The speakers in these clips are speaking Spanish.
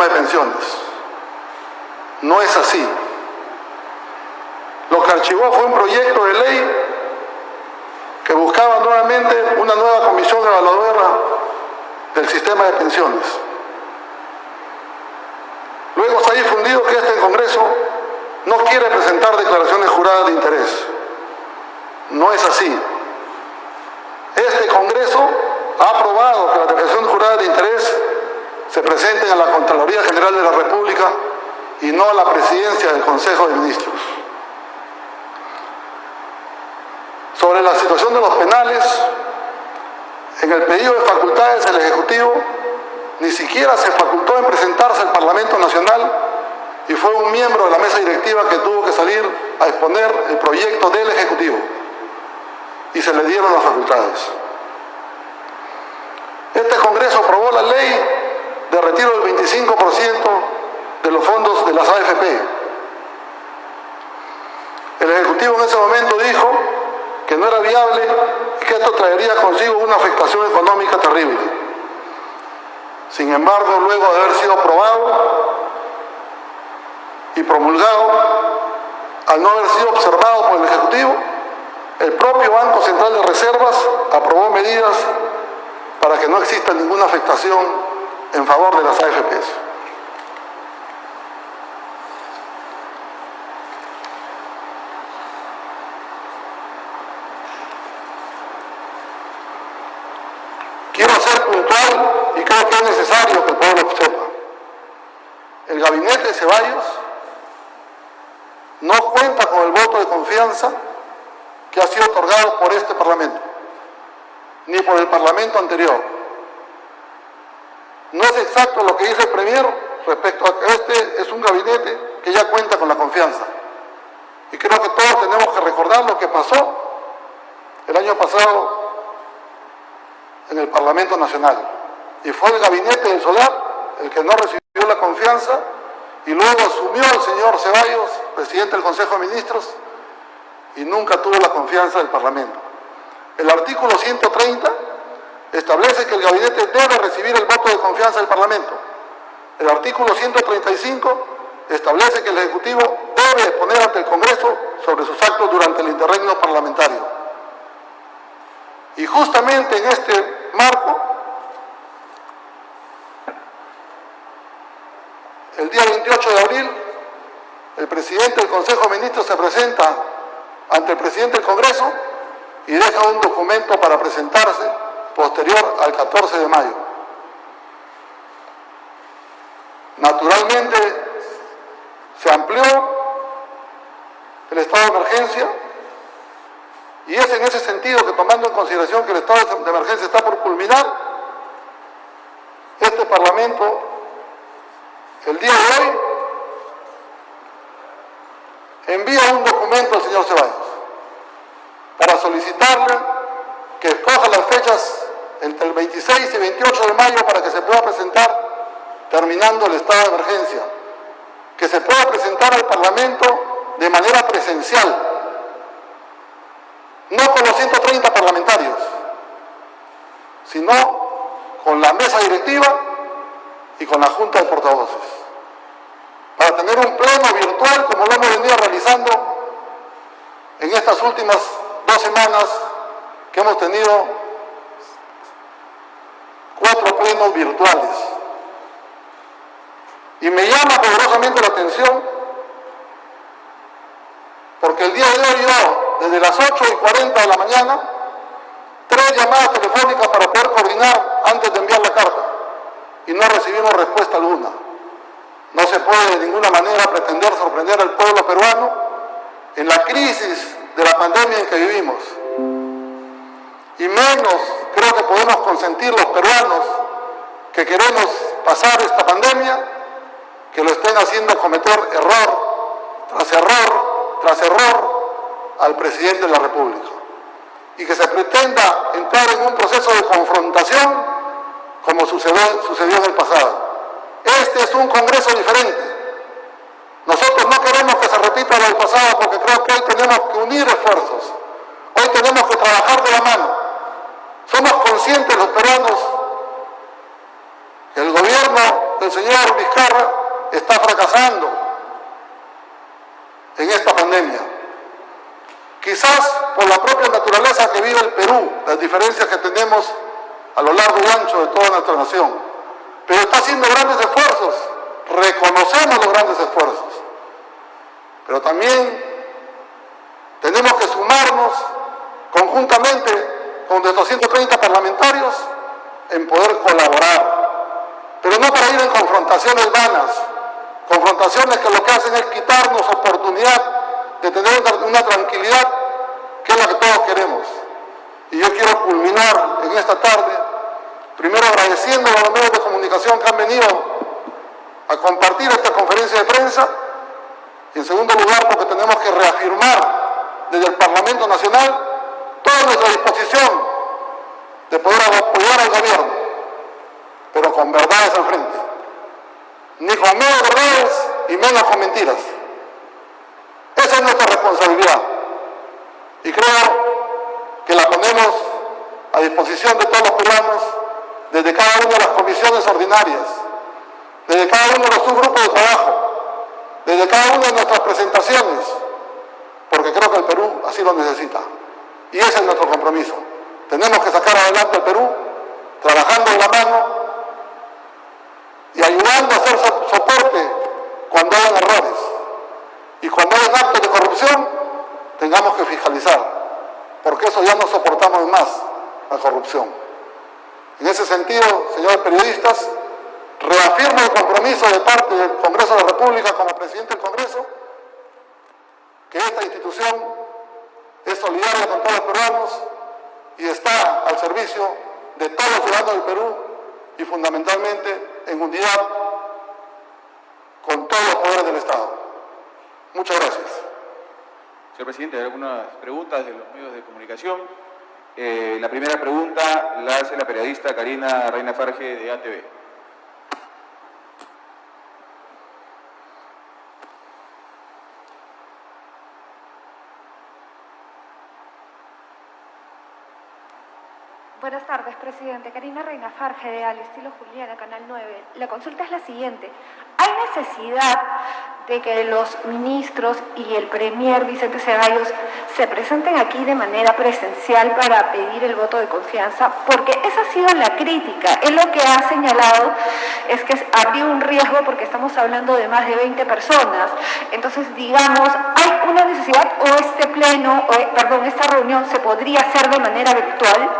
de pensiones. No es así. Lo que archivó fue un proyecto de ley que buscaba nuevamente una nueva comisión evaluadora del sistema de pensiones. Luego se ha difundido que este Congreso no quiere presentar declaraciones juradas de interés. No es así. Este Congreso ha aprobado que las declaraciones juradas de interés se presenten a la Contraloría General de la República y no a la Presidencia del Consejo de Ministros. Sobre la situación de los penales, en el pedido de facultades del Ejecutivo ni siquiera se facultó en presentarse al Parlamento Nacional y fue un miembro de la mesa directiva que tuvo que salir a exponer el proyecto del Ejecutivo y se le dieron las facultades. Este Congreso aprobó la ley de retiro del 25% de los fondos de las AFP. El Ejecutivo en ese momento dijo que no era viable y que esto traería consigo una afectación económica terrible. Sin embargo, luego de haber sido aprobado y promulgado, al no haber sido observado por el Ejecutivo, el propio Banco Central de Reservas aprobó medidas para que no exista ninguna afectación en favor de las AFPs. Quiero ser puntual y creo que es necesario que el pueblo sepa. El gabinete de Ceballos no cuenta con el voto de confianza que ha sido otorgado por este Parlamento, ni por el Parlamento anterior. No es exacto lo que dice el Premier respecto a que este es un gabinete que ya cuenta con la confianza. Y creo que todos tenemos que recordar lo que pasó el año pasado en el Parlamento Nacional. Y fue el gabinete del Solar el que no recibió la confianza y luego asumió el señor Ceballos, presidente del Consejo de Ministros, y nunca tuvo la confianza del Parlamento. El artículo 130 establece que el gabinete debe recibir el voto de confianza del Parlamento. El artículo 135 establece que el Ejecutivo debe exponer ante el Congreso sobre sus actos durante el interregno parlamentario. Y justamente en este marco, el día 28 de abril, el presidente del Consejo de Ministros se presenta ante el presidente del Congreso y deja un documento para presentarse posterior al 14 de mayo. Naturalmente, se amplió el estado de emergencia y es en ese sentido que, tomando en consideración que el estado de emergencia está por culminar, este Parlamento, el día de hoy, envía un documento al señor Ceballos para solicitarle que escoja las fechas entre el 26 y 28 de mayo para que se pueda presentar terminando el estado de emergencia, que se pueda presentar al Parlamento de manera presencial, no con los 130 parlamentarios, sino con la mesa directiva y con la Junta de Portavoces, para tener un pleno virtual como lo hemos venido realizando en estas últimas 2 semanas que hemos tenido 4 plenos virtuales. Y me llama poderosamente la atención porque el día de hoy yo, desde las 8:40 de la mañana, 3 llamadas telefónicas para poder coordinar antes de enviar la carta y no recibimos respuesta alguna. No se puede de ninguna manera pretender sorprender al pueblo peruano en la crisis de la pandemia en que vivimos. Y menos creo que podemos consentir los peruanos que queremos pasar esta pandemia, que lo estén haciendo cometer error tras error tras error al presidente de la República. Y que se pretenda entrar en un proceso de confrontación como sucedió en el pasado. Este es un Congreso diferente. Nosotros no queremos que se repita lo del pasado porque creo que hoy tenemos que unir esfuerzos. Hoy tenemos que trabajar de la mano. Somos conscientes los peruanos que el gobierno del señor Vizcarra Vizcarra está fracasando en esta pandemia. Quizás por la propia naturaleza que vive el Perú, las diferencias que tenemos a lo largo y ancho de toda nuestra nación, pero está haciendo grandes esfuerzos, reconocemos los grandes esfuerzos, pero también tenemos que sumarnos conjuntamente con nuestros 130 parlamentarios en poder colaborar, pero no para ir en confrontaciones vanas, confrontaciones que lo que hacen es quitarnos oportunidad de tener una tranquilidad que es la que todos queremos. Y yo quiero culminar en esta tarde, primero agradeciendo a los medios de comunicación que han venido a compartir esta conferencia de prensa, y en segundo lugar porque tenemos que reafirmar desde el Parlamento Nacional toda nuestra disposición de poder apoyar al gobierno, pero con verdades al frente, ni con menos verdades y menos con mentiras. Esa es nuestra responsabilidad y creo que la ponemos a disposición de todos los peruanos desde cada una de las comisiones ordinarias, desde cada uno de los subgrupos de trabajo, desde cada una de nuestras presentaciones, porque creo que el Perú así lo necesita. Y ese es nuestro compromiso. Tenemos que sacar adelante el Perú, trabajando en la mano y ayudando a hacer soporte cuando hayan errores. Y cuando hayan actos de corrupción, tengamos que fiscalizar, porque eso ya no soportamos más, la corrupción. En ese sentido, señores periodistas, reafirmo el compromiso de parte del Congreso de la República como presidente del Congreso, que esta institución es solidaria con todos los peruanos y está al servicio de todos los ciudadanos del Perú y fundamentalmente en unidad con todos los poderes del Estado. Muchas gracias. Señor presidente, hay algunas preguntas de los medios de comunicación. La primera pregunta la hace la periodista Karina Reina Farge de ATV. Buenas tardes, presidente. Karina Reina Farge de Al Estilo Juliana, Canal 9. La consulta es la siguiente. ¿Hay necesidad de que los ministros y el premier Vicente Ceballos se presenten aquí de manera presencial para pedir el voto de confianza? Porque esa ha sido la crítica. Él lo que ha señalado es que habría un riesgo porque estamos hablando de más de 20 personas. Entonces, digamos, ¿hay una necesidad o esta reunión se podría hacer de manera virtual?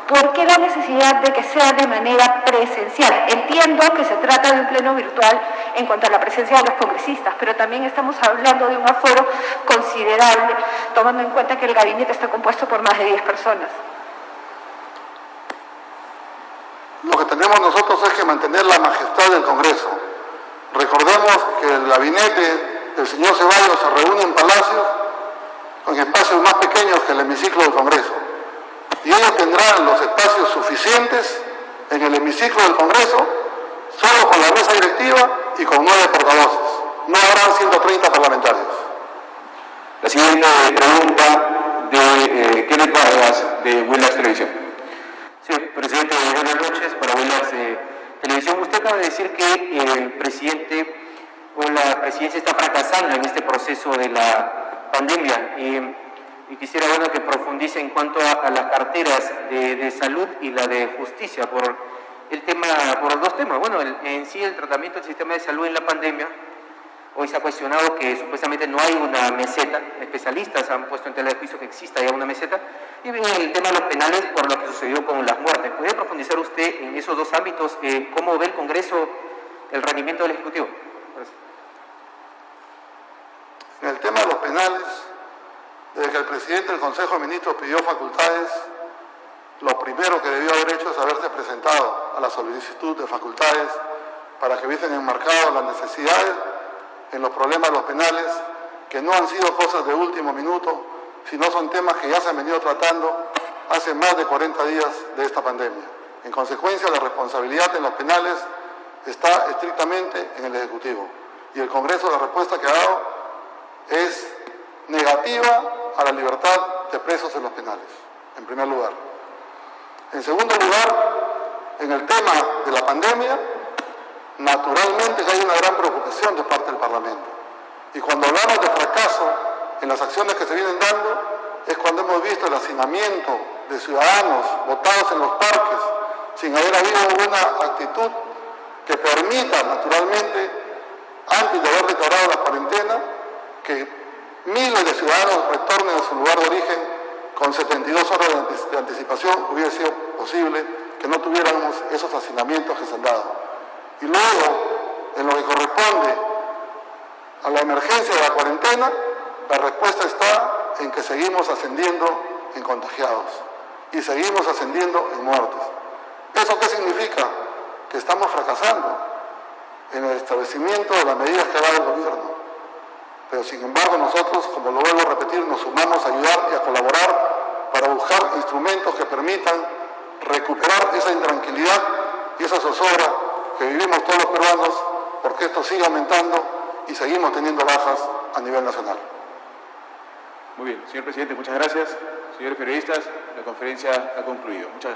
¿Por qué la necesidad de que sea de manera presencial? Entiendo que se trata de un pleno virtual en cuanto a la presencia de los congresistas, pero también estamos hablando de un aforo considerable, tomando en cuenta que el gabinete está compuesto por más de 10 personas. Lo que tenemos nosotros es que mantener la majestad del Congreso. Recordemos que el gabinete del señor Ceballos se reúne en palacios, en espacios más pequeños que el hemiciclo del Congreso. Y ellos tendrán los espacios suficientes en el hemiciclo del Congreso, solo con la mesa directiva y con 9 portavoces. No habrán 130 parlamentarios. La siguiente pregunta de Kenneth Vargas de Willax Televisión. Sí, presidente, buenas noches para Willax Televisión. Usted acaba de decir que el presidente o la presidencia está fracasando en este proceso de la pandemia. Y quisiera que profundice en cuanto a las carteras de salud y la de justicia por dos temas. Bueno, en sí el tratamiento del sistema de salud en la pandemia, hoy se ha cuestionado que supuestamente no hay una meseta, especialistas han puesto en tela de juicio que exista ya una meseta, y bien el tema de los penales por lo que sucedió con las muertes. ¿Puede profundizar usted en esos dos ámbitos? ¿Cómo ve el Congreso el rendimiento del Ejecutivo? Gracias. En el tema de los penales, desde que el presidente del Consejo de Ministros pidió facultades, lo primero que debió haber hecho es haberse presentado a la solicitud de facultades para que hubiesen enmarcado las necesidades en los problemas de los penales, que no han sido cosas de último minuto, sino son temas que ya se han venido tratando hace más de 40 días de esta pandemia. En consecuencia, la responsabilidad en los penales está estrictamente en el Ejecutivo. Y el Congreso, la respuesta que ha dado es negativa a la libertad de presos en los penales, en primer lugar. En segundo lugar, en el tema de la pandemia, naturalmente que hay una gran preocupación de parte del Parlamento. Y cuando hablamos de fracaso en las acciones que se vienen dando, es cuando hemos visto el hacinamiento de ciudadanos botados en los parques, sin haber habido una actitud que permita, naturalmente, antes de haber declarado la cuarentena, que miles de ciudadanos retornen a su lugar de origen con 72 horas de anticipación. Hubiera sido posible que no tuviéramos esos hacinamientos que se han dado. Y luego, en lo que corresponde a la emergencia de la cuarentena, la respuesta está en que seguimos ascendiendo en contagiados y seguimos ascendiendo en muertos. ¿Eso qué significa? Que estamos fracasando en el establecimiento de las medidas que ha dado el gobierno. Pero sin embargo nosotros, como lo vuelvo a repetir, nos sumamos a ayudar y a colaborar para buscar instrumentos que permitan recuperar esa intranquilidad y esa zozobra que vivimos todos los peruanos, porque esto sigue aumentando y seguimos teniendo bajas a nivel nacional. Muy bien, señor presidente, muchas gracias. Señores periodistas, la conferencia ha concluido. Muchas gracias.